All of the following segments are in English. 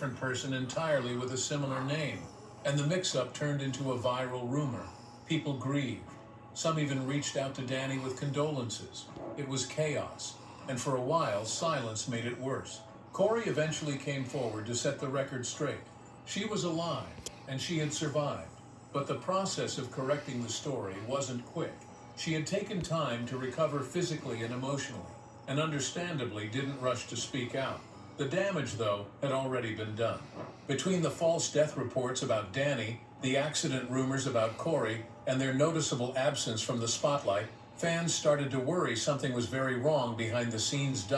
different person entirely with a similar name. And the mix-up turned into a viral rumor. People grieved. Some even reached out to Danny with condolences. It was chaos, and for a while, silence made it worse. Corey eventually came forward to set the record straight. She was alive, and she had survived. But the process of correcting the story wasn't quick. She had taken time to recover physically and emotionally, and understandably didn't rush to speak out. The damage, though, had already been done. Between the false death reports about Danny, the accident rumors about Corey, and their noticeable absence from the spotlight, fans started to worry something was very wrong behind the scenes.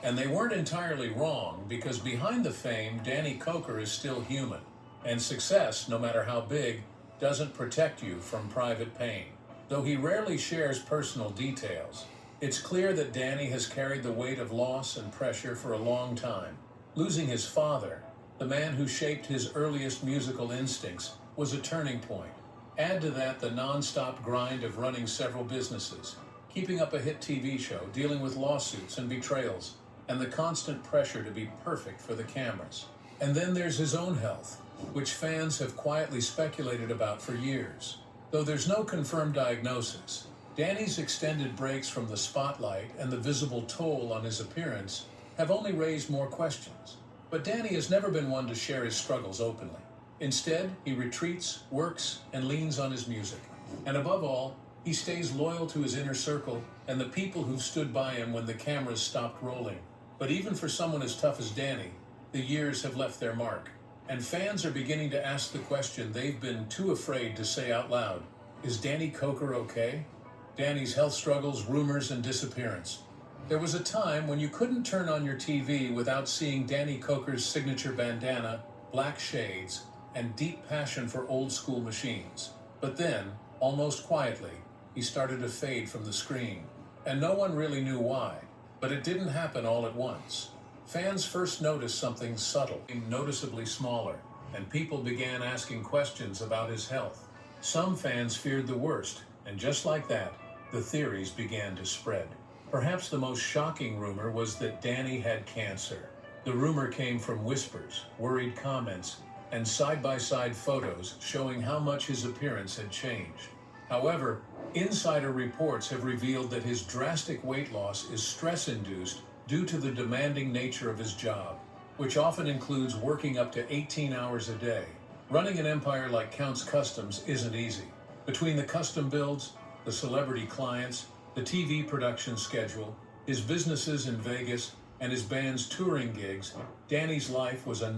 And they weren't entirely wrong, because behind the fame, Danny Coker is still human. And success, no matter how big, doesn't protect you from private pain. Though he rarely shares personal details, it's clear that Danny has carried the weight of loss and pressure for a long time. Losing his father, the man who shaped his earliest musical instincts, was a turning point. Add to that the non-stop grind of running several businesses, keeping up a hit TV show, dealing with lawsuits and betrayals, and the constant pressure to be perfect for the cameras. And then there's his own health, which fans have quietly speculated about for years. Though there's no confirmed diagnosis, Danny's extended breaks from the spotlight and the visible toll on his appearance have only raised more questions. But Danny has never been one to share his struggles openly. Instead, he retreats, works, and leans on his music. And above all, he stays loyal to his inner circle and the people who've stood by him when the cameras stopped rolling. But even for someone as tough as Danny, the years have left their mark. And fans are beginning to ask the question they've been too afraid to say out loud. Is Danny Coker okay? Danny's health struggles, rumors, and disappearance. There was a time when you couldn't turn on your TV without seeing Danny Coker's signature bandana, black shades, and deep passion for old-school machines. But then, almost quietly, he started to fade from the screen. And no one really knew why. But it didn't happen all at once. Fans first noticed something subtle, noticeably smaller, and people began asking questions about his health. Some fans feared the worst, and just like that, the theories began to spread. Perhaps the most shocking rumor was that Danny had cancer. The rumor came from whispers, worried comments, and side-by-side photos showing how much his appearance had changed. However, insider reports have revealed that his drastic weight loss is stress-induced due to the demanding nature of his job, which often includes working up to 18 hours a day. Running an empire like Count's Kustoms isn't easy. Between the custom builds, the celebrity clients, the TV production schedule, his businesses in Vegas, and his band's touring gigs, Danny's life was a